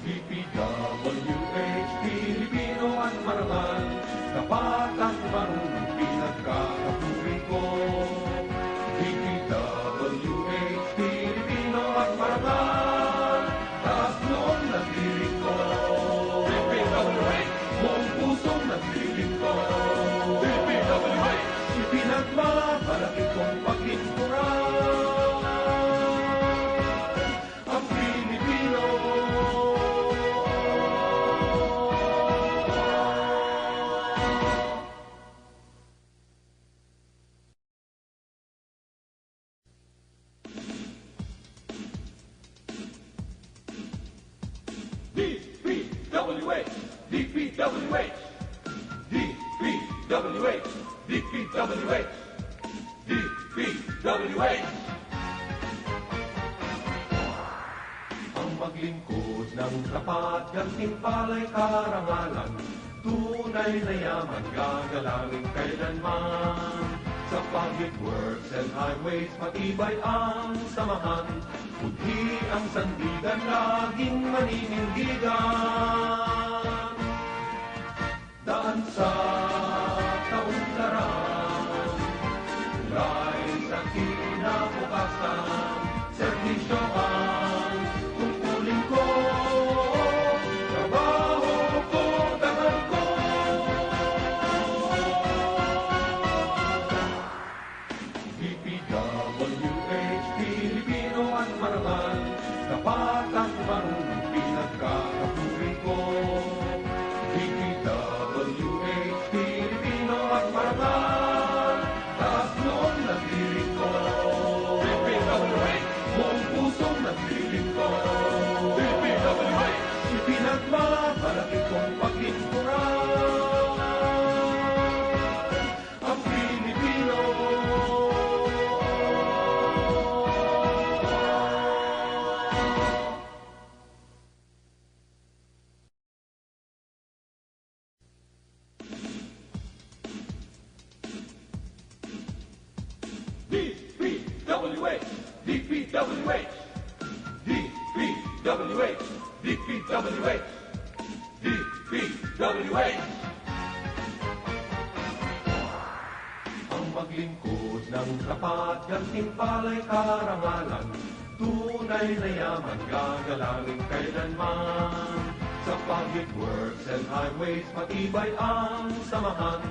DPWH, Pilipino at marangal, tapat at marunong pinagkakapuri ko. DPWH, Pilipino at marangal, taas noong nagdiring ko. DPWH, buong pusong nagdiring ko. DPWH, ipinagmamalaki kong paglingkuran ang Pilipino. DPWH, DPWH, DPWH, DPWH, DPWH. Ang maglingkod ng tapat, gantimpala'y karangalan, tunay na yaman, gagalangin kailanman. Sa public works and highways, matibay ang samahan, budhi ang sandigan, laging maninindigan. Daan sa kaunlaran, tulay sa kinabukasan, serbisyo ang tungkulin ko, trabaho ko, dangal ko. DPWH, Pilipino at marangal, tapat at marunong pinagkakapuri ko. DPWH, Pilipino at marangal, taas noong nagdiring ko. DPWH, buong pusong nagdiring ko. DPWH, ipinagmamalaki kong paglingkuran ang Pilipino. DPWH, DPWH, DPWH, DPWH, DPWH. Ang maglingkod ng tapat, gantimpala'y karangalan, tunay na yaman, gagalangin kailanman. Sa public works and highways, matibay ang samahan,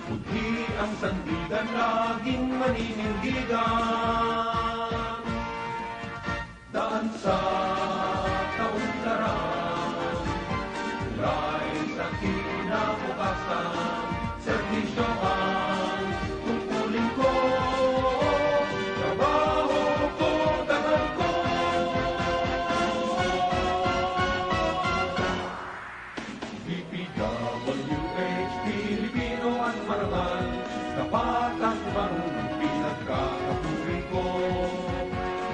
budhi ang sandigan, laging maninindigan. Daan sa kaunlaran, tulay sa kinabukasan, serbisyo ang tungkulin ko, trabaho ko, dangal ko. DPWH, Pilipino at marangal, tapat at marunong pinagkakapuri ko.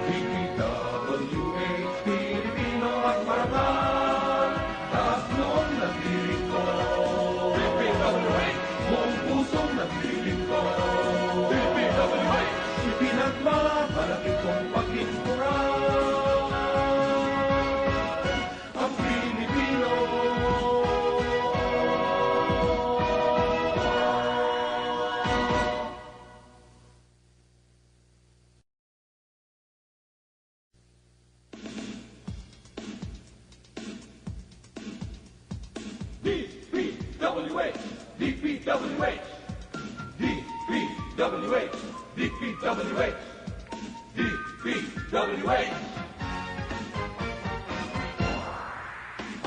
DPWH, Pilipino at marangal, taas noong nagdiring ko. DPWH, buong pusong nagdiring ko. DPWH, ipinagmamalaki kong paglingkuran ang Pilipino. DPWH, DPWH, DPWH, DPWH, DPWH.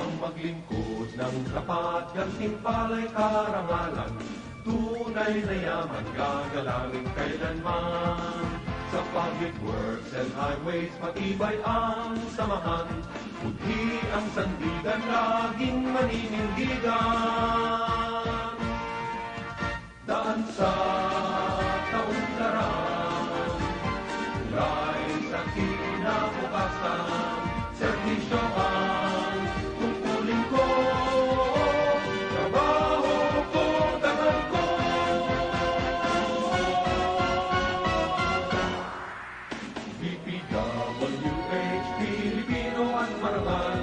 Ang maglingkod ng tapat, gantimpala'y karangalan, tunay na yaman, gagalangin kailanman. Sa public works and highways, matibay ang samahan, budhi ang sandigan, laging maninindigan. Daan sa kaunlaran, tulay sa kinabukasan, serbisyo ang tungkulin ko, trabaho ko, dangal ko. DPWH, Pilipino at marangal,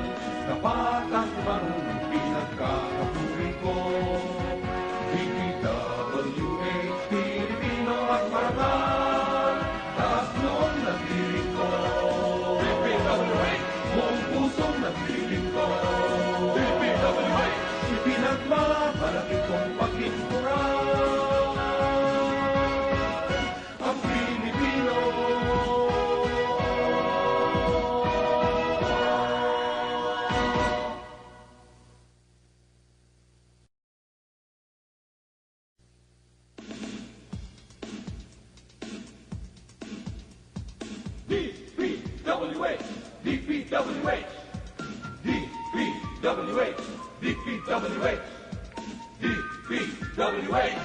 tapat at marunong pinagkakapuri ko. DPWH, Pilipino at marangal, taas noon naglilingkod. DPWH, buong pusong naglilingkod. DPWH, ipinagmamalaki kong paglingkuran ang Pilipino. DPWH, DPWH, DPWH, DPWH, DPWH.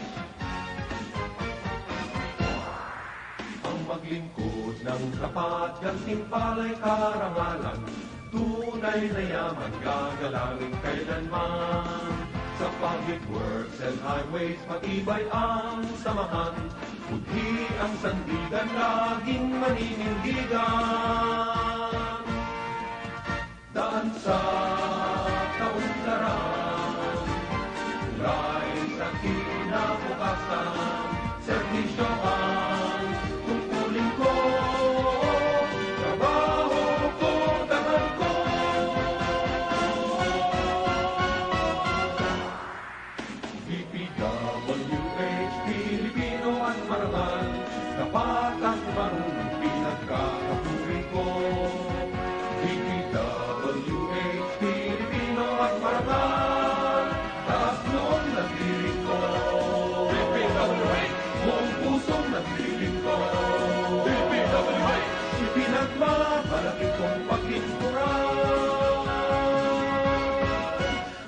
Ang maglingkod ng tapat, gantimpala'y karangalan, tunay na yaman, gagalangin kailanman. Sa public works and highways, matibay ang samahan, budhi ang sandigan, laging maninindigan. Daan sa kaunlaran, tulay sa kinabukasan, serbisyo ang tungkulin ko, trabaho ko, dangal ko. DPWH, Pilipino at marangal, tapat at marunong pinagkakapuri ko. DPWH, Pilipino at marangal, taas noon naglilingkod. DPWH, buong pusong naglilingkod. DPWH, ipinagmamalaki kong paglingkuran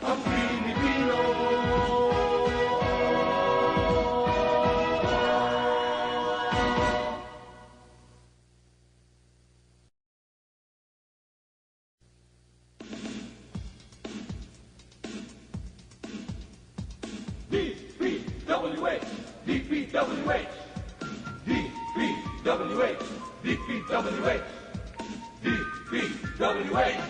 ang Pilipino. DPWH, DPWH, DPWH, DPWH, DPWH.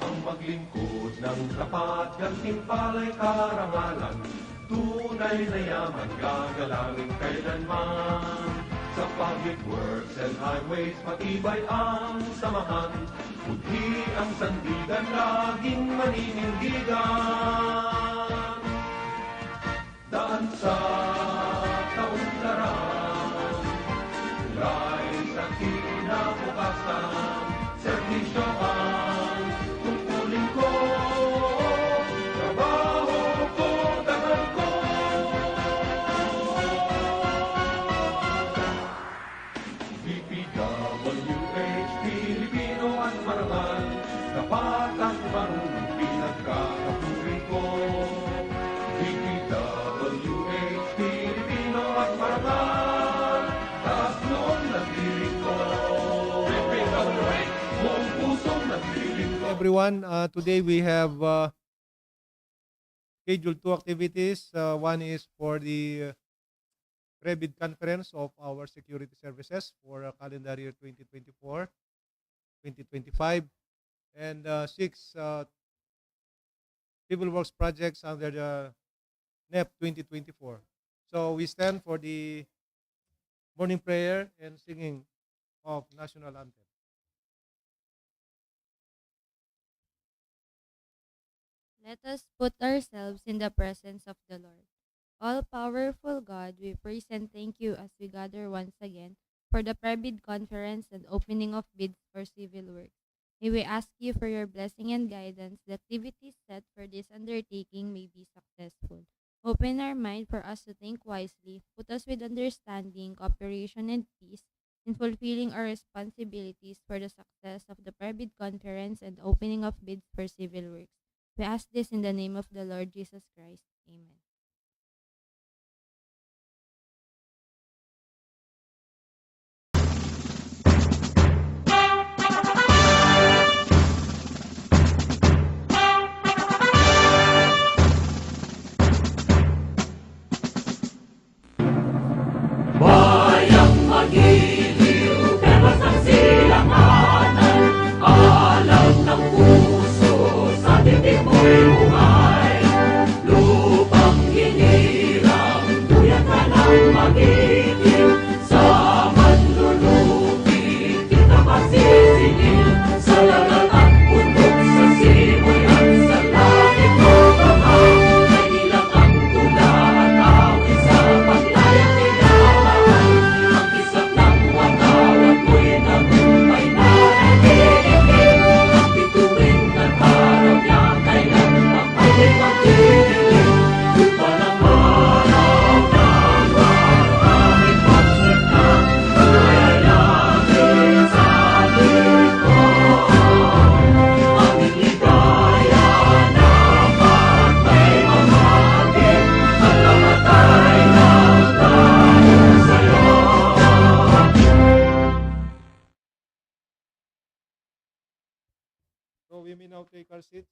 Ang maglingkod ng tapat, gantimpala'y karangalan, tunay na yaman, gagalangin kailanman. Sa public works and highways, matibay ang samahan, budhi ang sandigan, laging maninindigan. Daan sa kaunlaran, tulay sa kinabukasan, serbisyo ang tungkulin ko, trabaho ko, dangal ko. DPWH, Pilipino at marangal, tapat at marunong pinagkakapuri ko. DPWH, Pilipino at marangal, taas noon naglilingkod. DPWH, buong pusong naglilingkod. Everyone, today we have scheduled two activities. One is for the Rebid Conference of our security services for calendar year 2024-2025, and 6 civil works projects under the NEP 2024. So we stand for the morning prayer and singing of national anthem. Let us put ourselves in the presence of the Lord. All-powerful God, we praise and thank you as we gather once again for the Prebid Conference and opening of bids for civil works. May we ask you for your blessing and guidance. The activities set for this undertaking may be successful. Open our mind for us to think wisely. Put us with understanding, cooperation, and peace in fulfilling our responsibilities for the success of the Prebid Conference and opening of bids for civil works. We ask this in the name of the Lord Jesus Christ. Amen. Bayang magiliw, pero sa silanganan, So we may now take our seats.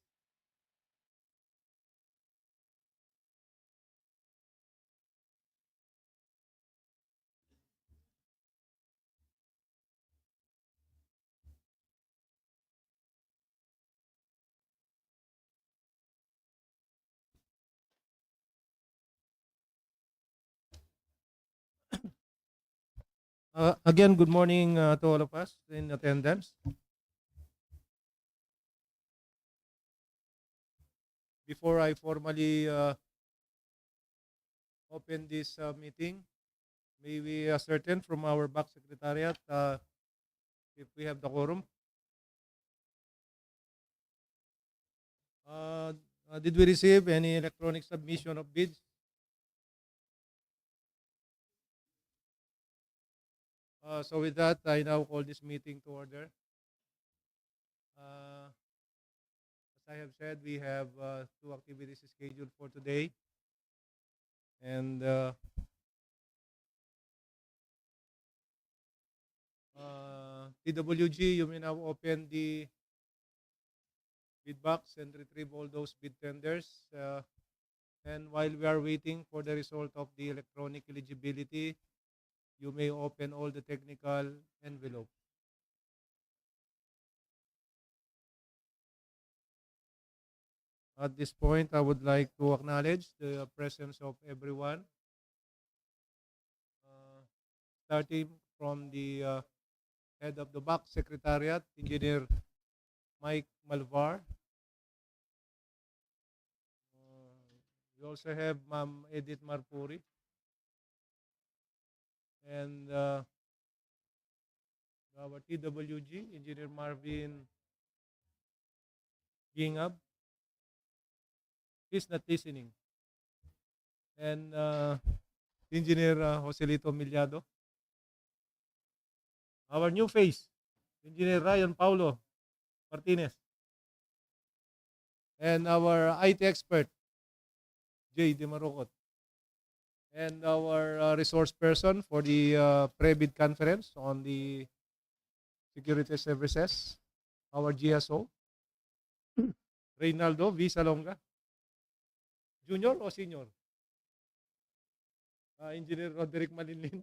Again, good morning to all of us in attendance. Before I formally open this meeting, may we ascertain from our back secretariat if we have the quorum. Did we receive any electronic submission of bids? So with that, I now call this meeting to order. As I have said, we have two activities scheduled for today. And TWG, you may now open the bid box and retrieve all those bid tenders. And while we are waiting for the result of the electronic eligibility, you may open all the technical envelopes. At this point, I would like to acknowledge the presence of everyone, starting from the head of the back secretariat, Engineer Mike Malvar. We also have Ma'am Edith Marpuri. And our TWG, Engineer Marvin Gingab. He's not listening. And Engineer Joselito Millado. Our new face, Engineer Ryan Paulo Martinez. And our IT expert, Jay De Marocot. And our resource person for the pre-bid conference on the security services, our GSO, Reynaldo V. Salonga. Junior o senior? Engineer Roderick Malinlin.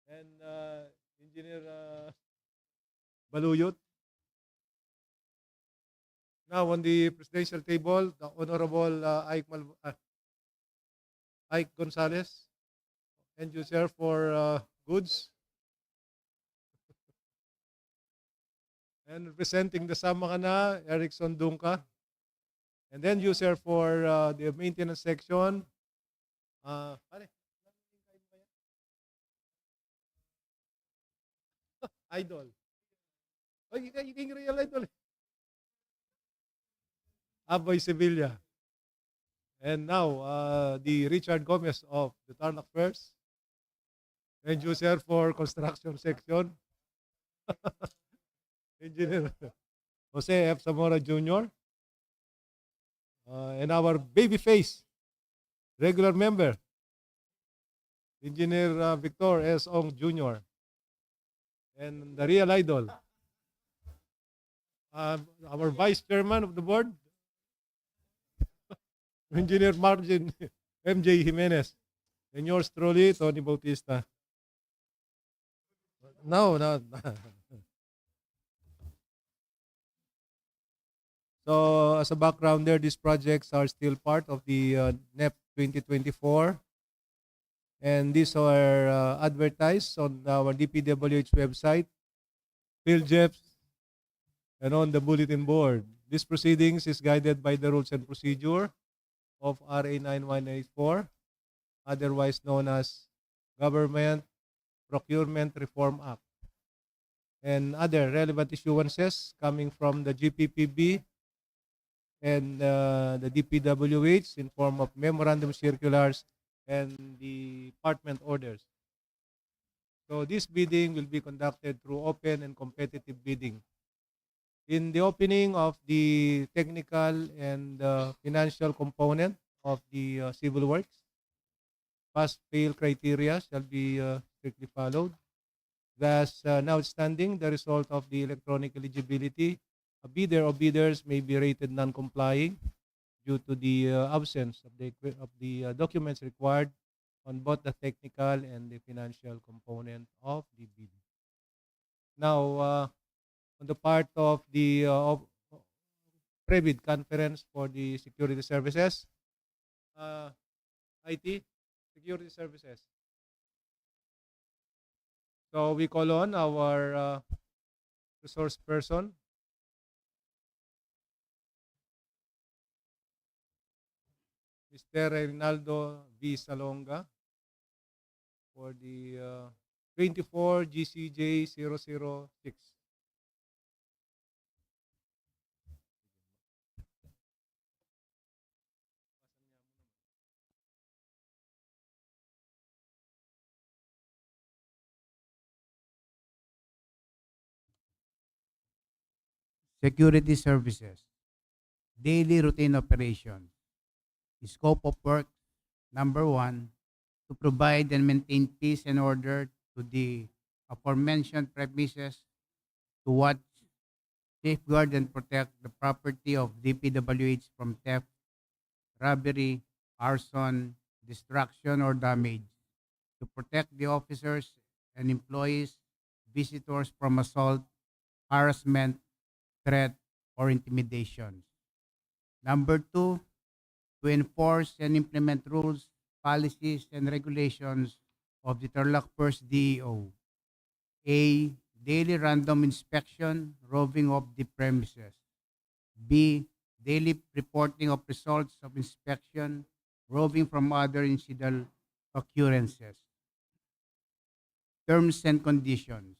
And Engineer Baluyot. Now on the presidential table, the Honorable Ike Gonzalez, end user for goods. And representing the Samakana, Erickson Dunca. And then user for the maintenance section, Idol. Oh, you can real Idol. Aboy Sevilla. And now, the Richard Gomez of the Tarlac First. And user for construction section. Engineer Jose F. Zamora Jr. And our baby face, regular member, Engineer Victor S. Ong Jr. And the real idol, our vice chairman of the board, Engineer Margin MJ Jimenez. And yours truly, Tony Bautista. No. So as a background there, these projects are still part of the NEP 2024. And these are advertised on our DPWH website, PhilJeps, and on the bulletin board. This proceedings is guided by the rules and procedure of RA 9184, otherwise known as Government Procurement Reform Act, and other relevant issuances coming from the GPPB and the DPWH in form of memorandum circulars and the department orders. So this bidding will be conducted through open and competitive bidding. In the opening of the technical and financial component of the civil works, pass-fail criteria shall be strictly followed. Thus, notwithstanding the result of the electronic eligibility, a bidder or bidders may be rated non-complying due to the absence of the documents required on both the technical and the financial component of the bid. Now, on the part of the pre-bid conference for the security services, uh, IT, security services. So we call on our resource person, Mr. Reynaldo V. Salonga, for the 24 GCJ 006. Security services, daily routine operations, scope of work, number one, to provide and maintain peace and order to the aforementioned premises, to watch, safeguard, and protect the property of DPWH from theft, robbery, arson, destruction, or damage, to protect the officers and employees, visitors from assault, harassment, threat, or intimidation. Number two, to enforce and implement rules, policies, and regulations of the Tarlac First DEO. A. Daily random inspection, roving of the premises. B. Daily reporting of results of inspection, roving from other incidental occurrences. Terms and conditions.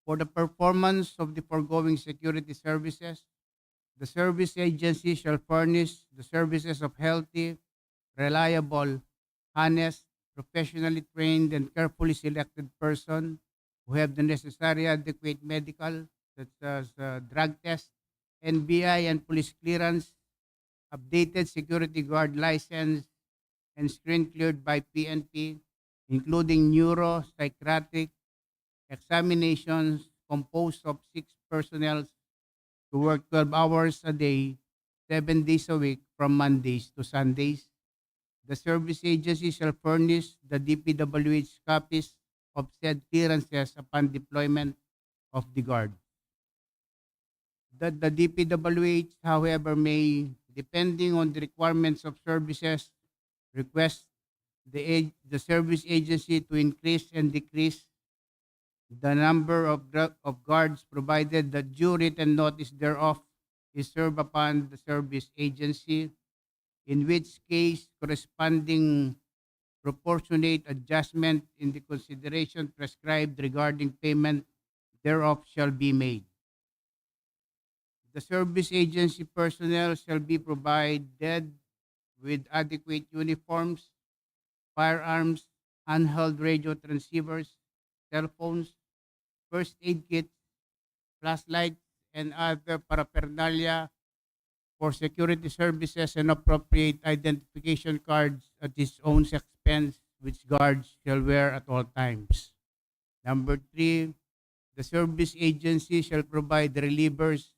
For the performance of the foregoing security services, the service agency shall furnish the services of healthy, reliable, honest, professionally trained, and carefully selected person who have the necessary adequate medical, such as drug test, NBI and police clearance, updated security guard license, and screen cleared by PNP, including neuro, psychiatric examinations composed of 6 personnel to work 12 hours a day, 7 days a week from Mondays to Sundays. The service agency shall furnish the DPWH copies of said clearances upon deployment of the guard. That the DPWH, however, may, depending on the requirements of services, request the service agency to increase and decrease the number of guards, provided that due written notice thereof is served upon the service agency, in which case corresponding proportionate adjustment in the consideration prescribed regarding payment thereof shall be made. The service agency personnel shall be provided with adequate uniforms, firearms, handheld radio transceivers, cell phones, first aid kits, flashlights, and other paraphernalia for security services, and appropriate identification cards at its own expense, which guards shall wear at all times. Number three, the service agency shall provide relievers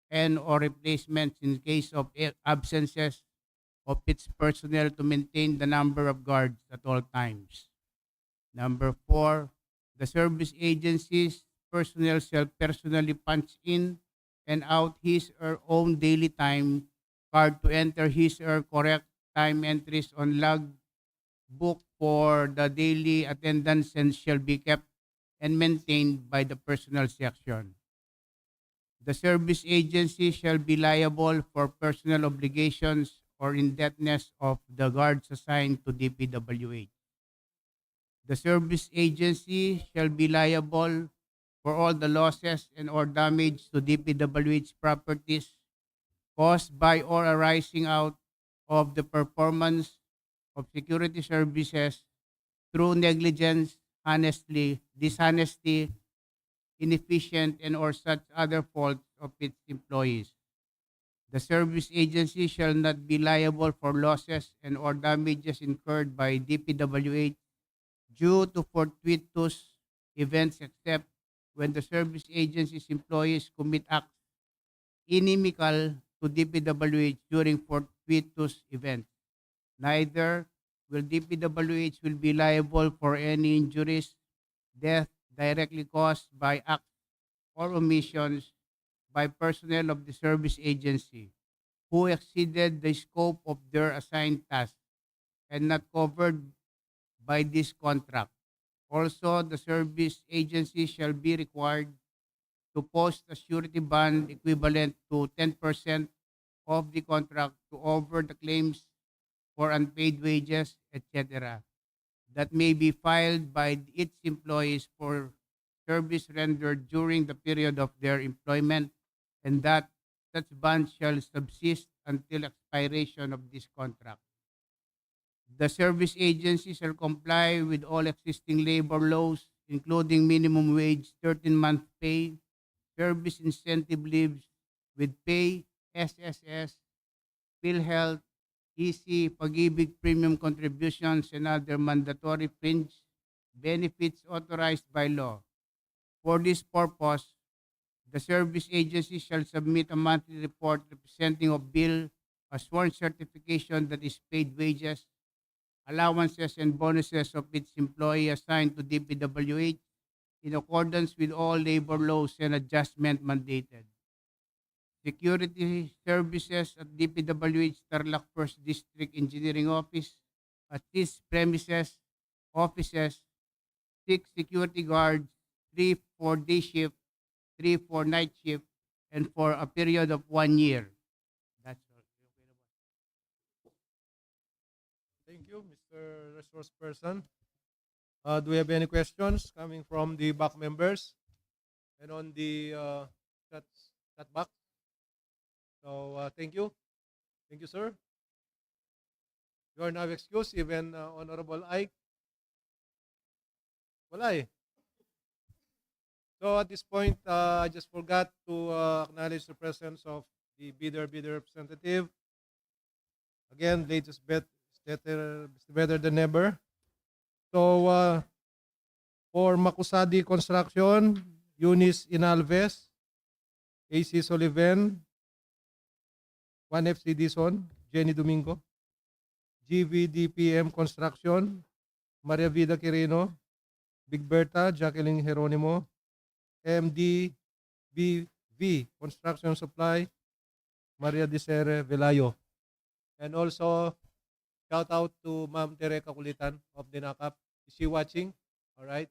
and or replacements in case of absences of its personnel to maintain the number of guards at all times. Number four, the service agency's personnel shall personally punch in and out his or own daily time card to enter his or correct time entries on log book for the daily attendance, and shall be kept and maintained by the personnel section. The service agency shall be liable for personal obligations or indebtedness of the guards assigned to DPWH. The service agency shall be liable for all the losses and or damage to DPWH properties caused by or arising out of the performance of security services through negligence, dishonesty, inefficient, and or such other faults of its employees. The service agency shall not be liable for losses and or damages incurred by DPWH due to fortuitous events except when the service agency's employees commit acts inimical to DPWH during fortuitous events. Neither will DPWH will be liable for any injuries, death directly caused by acts or omissions by personnel of the service agency who exceeded the scope of their assigned task and not covered by this contract. Also, the service agency shall be required to post a surety bond equivalent to 10% of the contract to cover the claims for unpaid wages, etc., that may be filed by its employees for service rendered during the period of their employment, and that such bond shall subsist until expiration of this contract. The service agency shall comply with all existing labor laws, including minimum wage, 13-month pay, service incentive leaves with pay, SSS, PhilHealth, EC, pag-ibig premium contributions, and other mandatory fringe benefits authorized by law. For this purpose, the service agency shall submit a monthly report representing a bill, a sworn certification that is paid wages, allowances, and bonuses of its employee assigned to DPWH in accordance with all labor laws and adjustment mandated. Security services at DPWH Tarlac First District Engineering Office at these premises, offices, 6 security guards, 3 for day shift, 3 for night shift, and for a period of 1 year. That's all. Thank you, Mr. Resource Person. Do we have any questions coming from the back members and on the chat, chat box? So thank you. Thank you, sir. You are now excused, even Honorable Ike. Wala eh. So at this point, I just forgot to acknowledge the presence of the bidder representative. Again, latest bet is better than ever. So for Makusadi Construction, Eunice Inalves, AC Sullivan, 1FC Dison, Jenny Domingo, GVDPM Construction, Maria Vida Quirino, Big Berta, Jacqueline Geronimo, MDBV Construction Supply, Maria Desere Velayo. And also, shout out to Ma'am Tere Kakulitan of Dinakap. Is she watching? All right.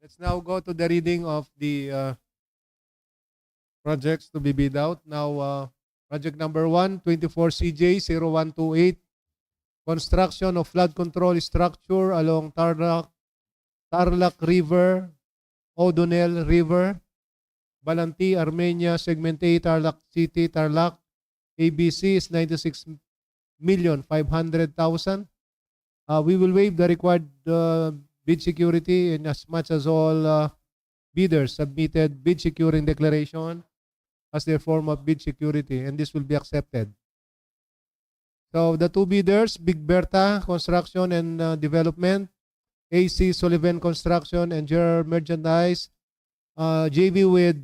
Let's now go to the reading of the projects to be bid out. Now, project number 1, 24CJ0128, construction of flood control structure along Tarlac River, O'Donnell River, Balanti, Armenia, Segment A, Tarlac City, Tarlac. ABC is 96,500,000. We will waive the required bid security in as much as all bidders submitted bid securing declaration as their form of bid security, and this will be accepted. So the two bidders, Big Berta Construction and Development, AC Sullivan Construction and General Merchandise, JV with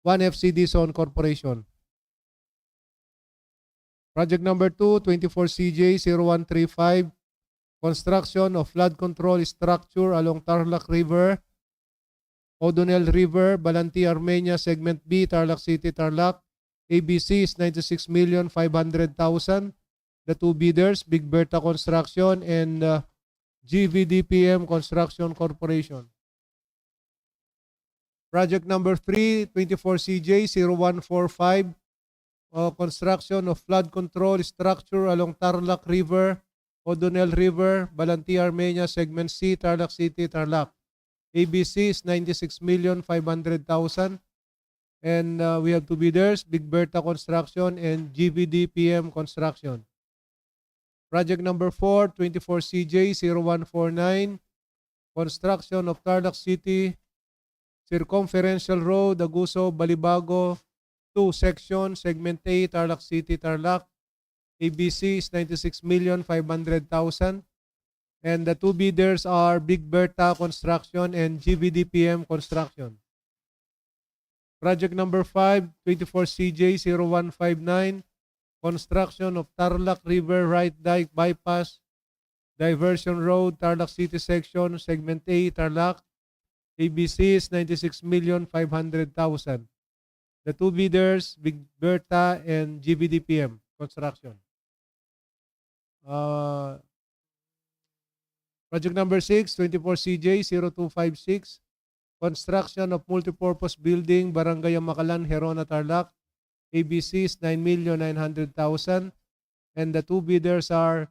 1FCD Zone Corporation. Project number 2, 24CJ0135, construction of flood control structure along Tarlac River, O'Donnell River, Balanti, Armenia, Segment B, Tarlac City, Tarlac. ABC is 96,500,000. The two bidders, Big Berta Construction and GVDPM Construction Corporation. Project number 3, 24CJ0145, construction of flood control structure along Tarlac River, O'Donnell River, Balanti, Armenia, Segment C, Tarlac City, Tarlac. ABC is 96,500,000. And we have two bidders, Big Berta Construction and GVDPM Construction. Project number 4, 24CJ0149, construction of Tarlac City, Circumferential Road, Aguso, Balibago, 2 section, Segment A, Tarlac City, Tarlac. ABC is 96,500,000. And the two bidders are Big Berta Construction and GVDPM Construction. Project number 5, 24CJ0159, construction of Tarlac River Right Dike Bypass, Diversion Road, Tarlac City Section, Segment A, Tarlac. ABC is 96,500,000. The two bidders, Big Berta and GVDPM Construction. Project number 6, 24CJ0256, construction of multipurpose building, Barangay Amacalan, Gerona, Tarlac. ABC is 9,900,000. And the two bidders are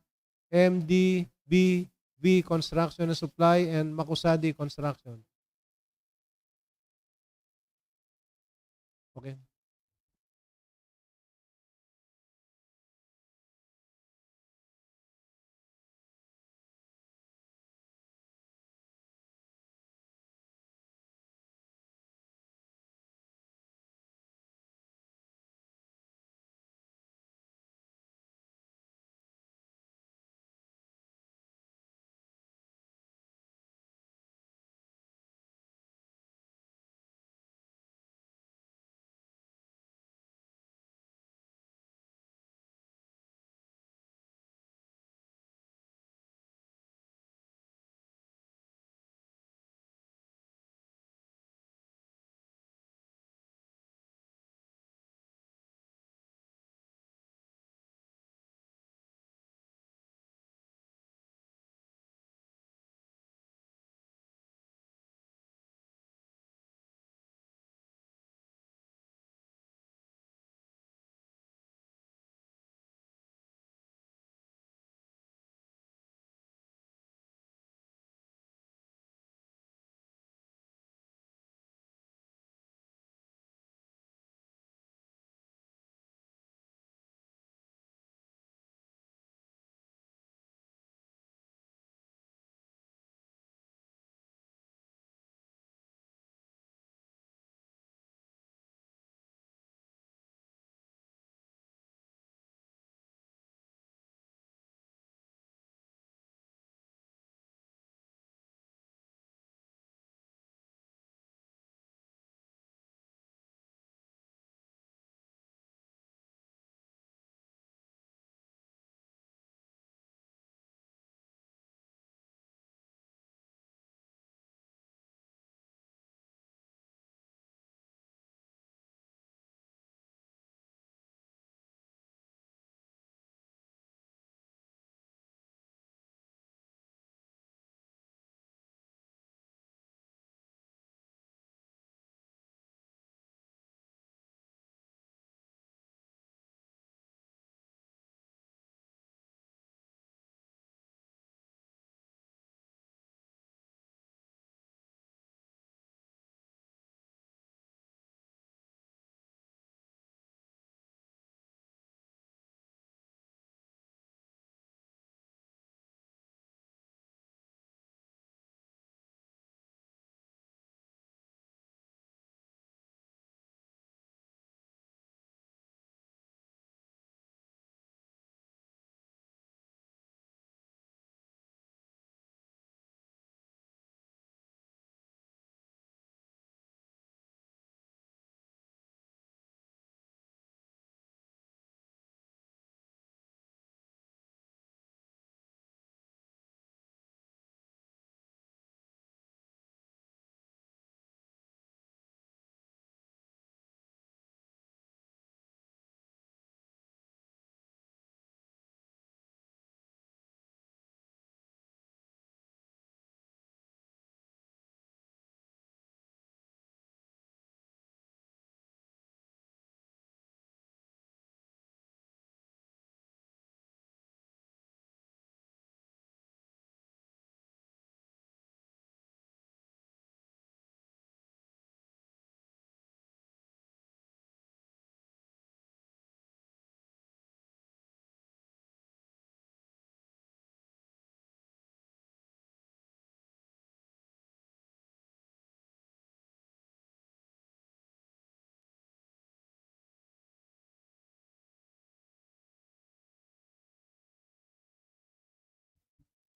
MDBV Construction and Supply and Makusadi Construction. Okay.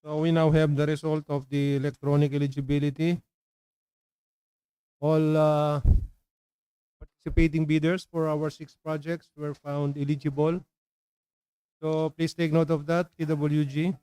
So we now have the result of the electronic eligibility. All participating bidders for our 6 projects were found eligible. So please take note of that, TWG.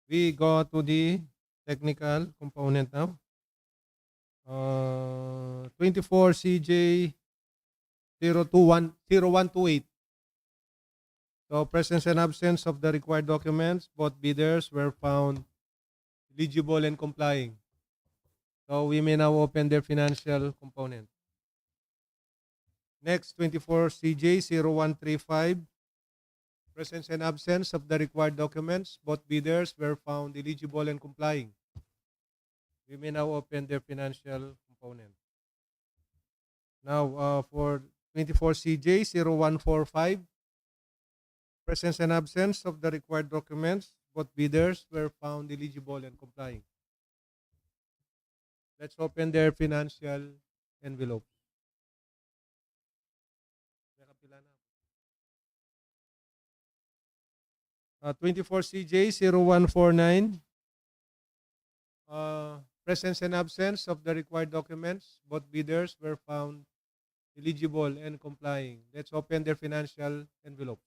We go to the technical component now. 24 CJ 0128. So presence and absence of the required documents, both bidders were found eligible and complying. So we may now open their financial component. Next, 24 CJ 0135. Presence and absence of the required documents, both bidders were found eligible and complying. We may now open their financial component. Now, for 24 CJ 0145, presence and absence of the required documents, both bidders were found eligible and complying. Let's open their financial envelope. 24 CJ 0149, presence and absence of the required documents, both bidders were found eligible and complying. Let's open their financial envelope.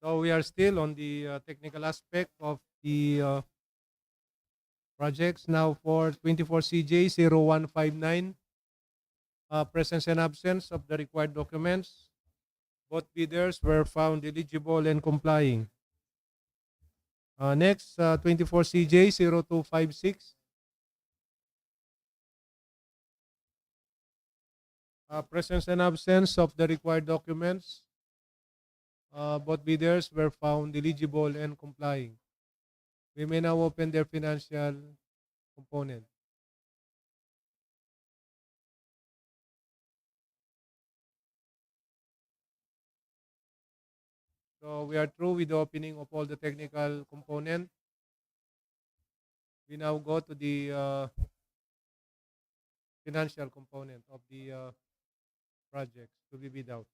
So we are still on the technical aspect of the projects. Now for 24 CJ 0159, presence and absence of the required documents. Both bidders were found eligible and complying. Next, 24 CJ 0256. Presence and absence of the required documents. Both bidders were found eligible and complying. We may now open their financial component. So we are through with the opening of all the technical component. We now go to the financial component of the projects to be bid out.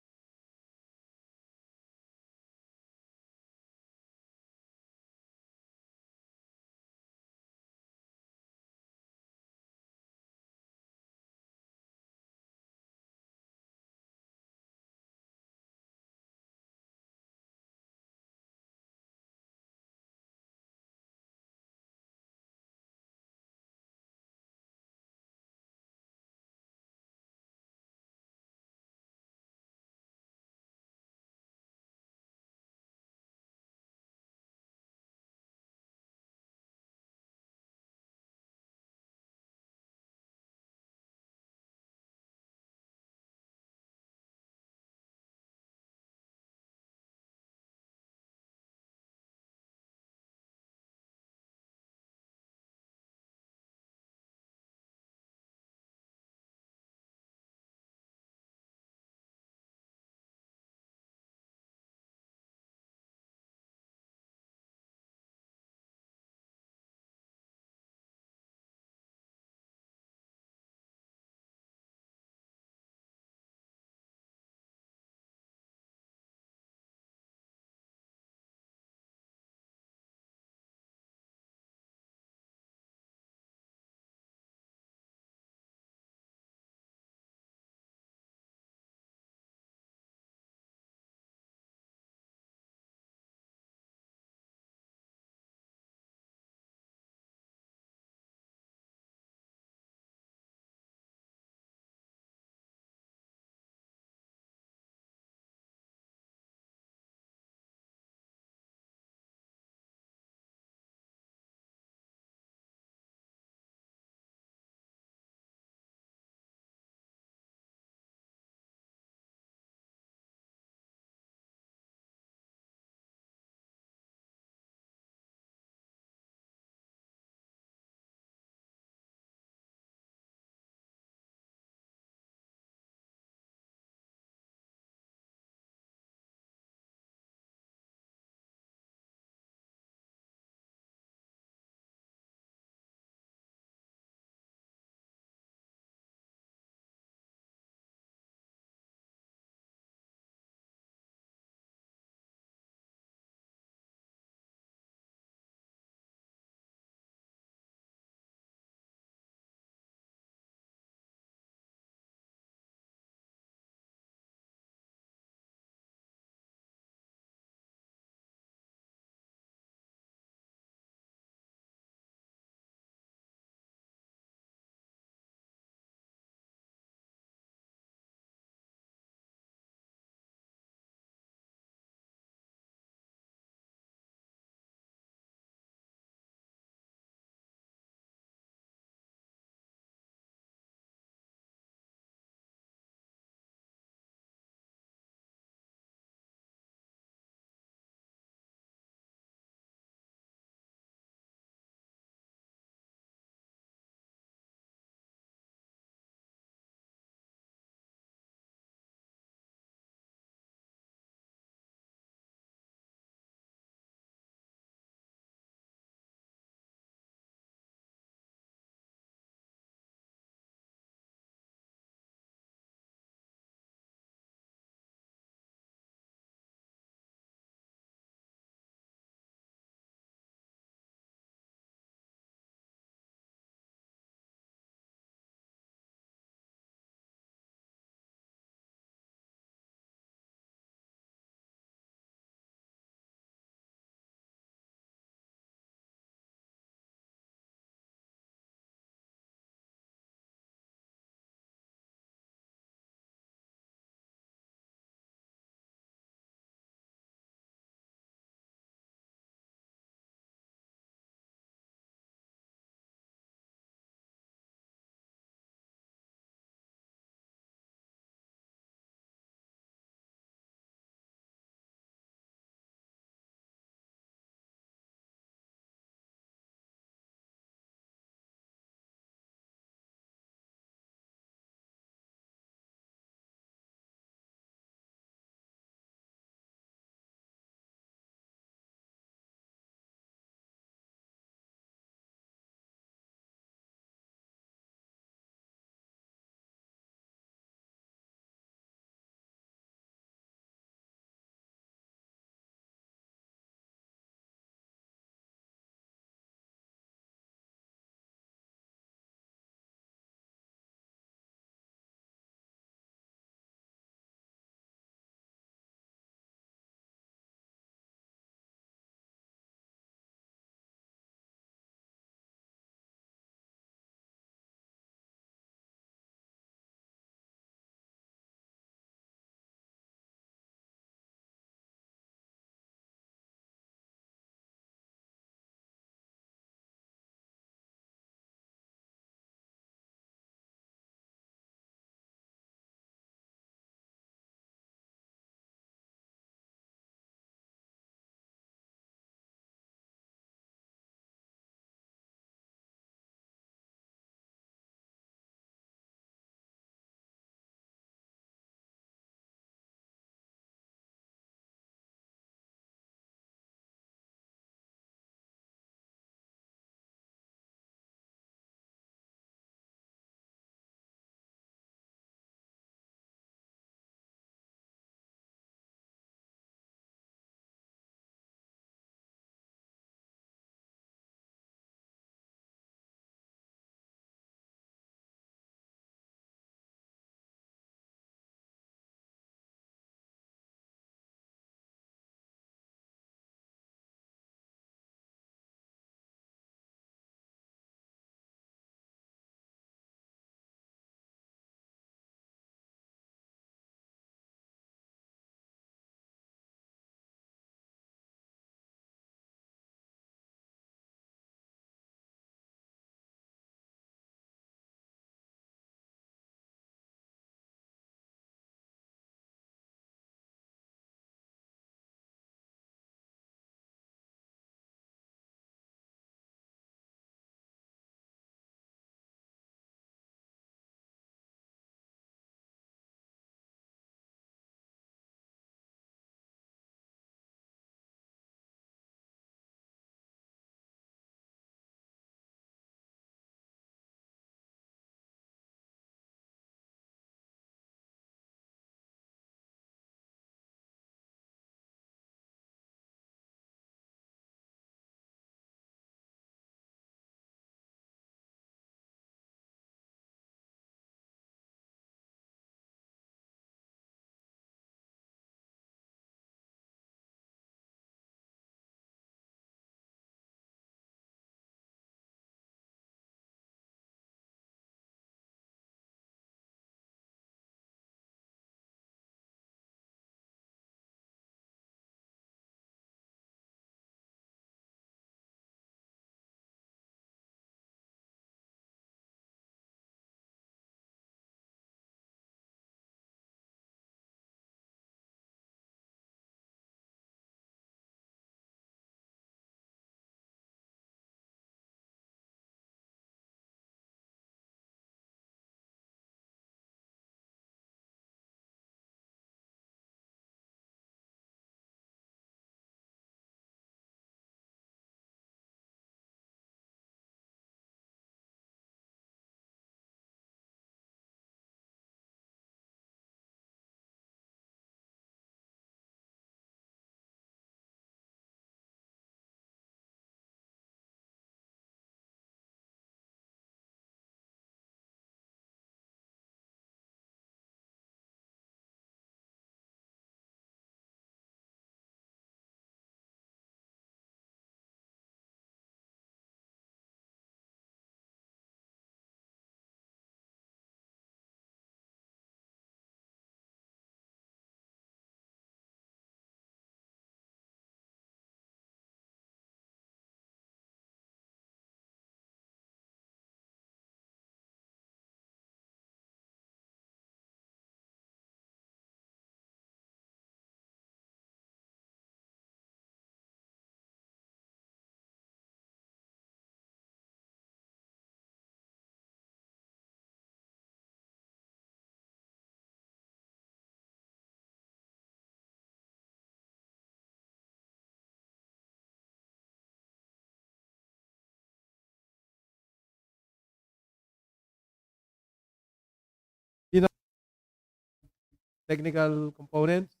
technical components.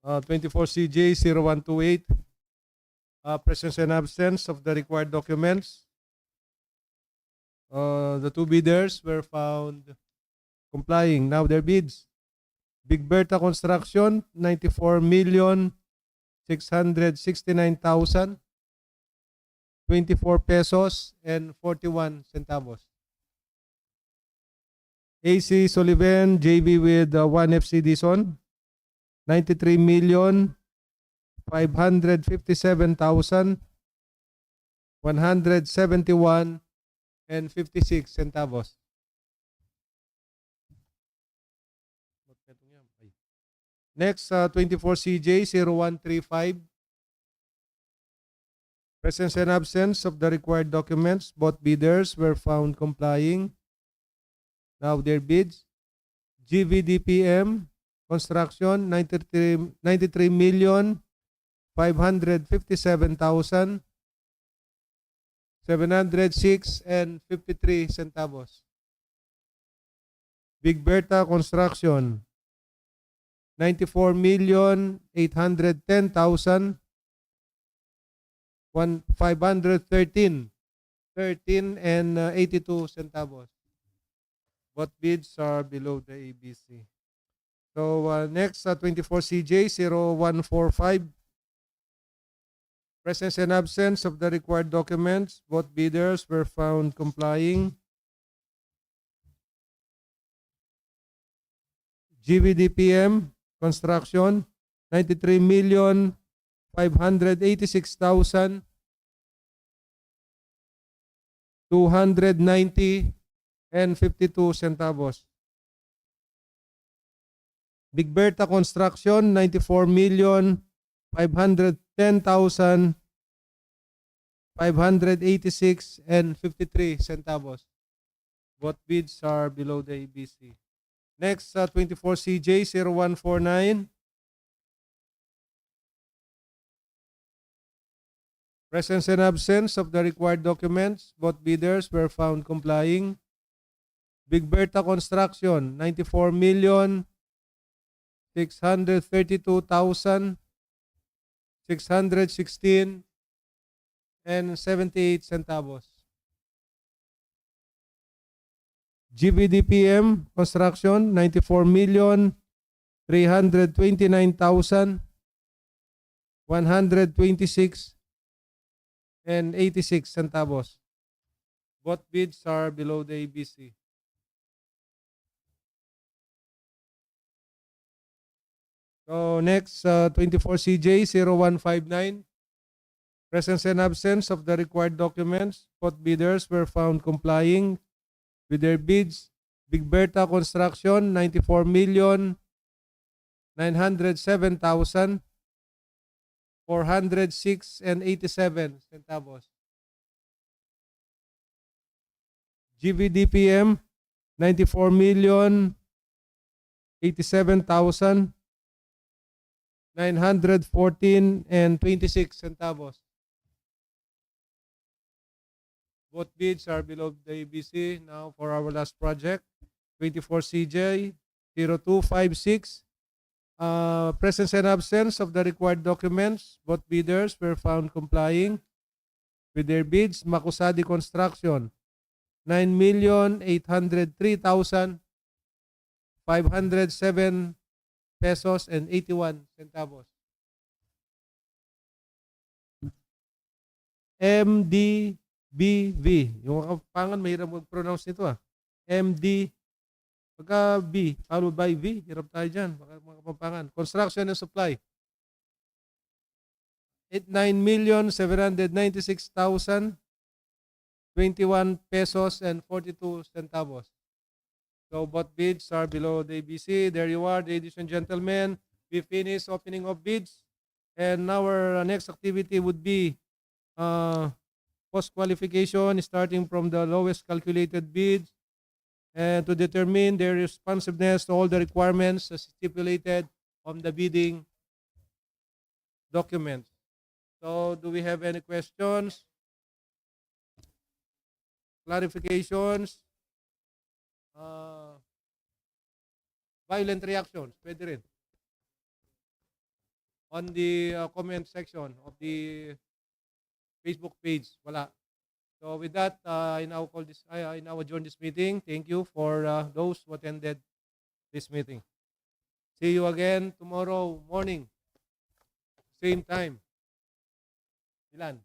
24CJ 0128, presence and absence of the required documents. The two bidders were found complying. Now their bids. Big Berta Construction, 94,669,024 pesos and 41 centavos. AC Sullivan, JV with 1FC Dison, 93,557,171 and 56 centavos. Next, 24CJ 0135. Presence and absence of the required documents. Both bidders were found complying. Now their bids. GVDPM Construction, 93,557,706 and 53 centavos. Big Berta Construction, 94,810,513 and 82 centavos. Both bids are below the ABC. So next, 24CJ 0145. Presence and absence of the required documents. Both bidders were found complying. GVDPM Construction, 93,586,290 and 52 centavos. Big Berta Construction, 94,510,586 and 53 centavos. Both bids are below the ABC. Next, 24CJ 0149. Presence and absence of the required documents. Both bidders were found complying. Big Berta Construction, 94,632,616 and 78 centavos. GVDPM Construction, 94,329,126 and 86 centavos. Both bids are below the ABC. So next, 24CJ 0159. Presence and absence of the required documents. Both bidders were found complying with their bids. Big Berta Construction, 94,907,406 and 87 centavos. GVDPM, 94,087,914 and 26 centavos. Both bids are below the ABC. Now for our last project, 24CJ 0256. Presence and absence of the required documents. Both bidders were found complying with their bids. Makusadi Construction, 9,803,507 pesos and 81 centavos. MDBV. Yung Kapampangan, mahirap mag-pronounce nito MD, pagka B, followed by V, hirap tayo dyan, mga Kapampangan. Construction and Supply. 89,796,021 pesos and 42 centavos. So both bids are below the ABC. There you are, ladies and gentlemen. We finished opening of bids. And our next activity would be post-qualification, starting from the lowest calculated bids and to determine their responsiveness to all the requirements as stipulated on the bidding documents. So do we have any questions? Clarifications? Violent reactions, pwede rin. On the comment section of the Facebook page, wala. So with that, I now adjourn this meeting. Thank you for those who attended this meeting. See you again tomorrow morning. Same time. Ilan?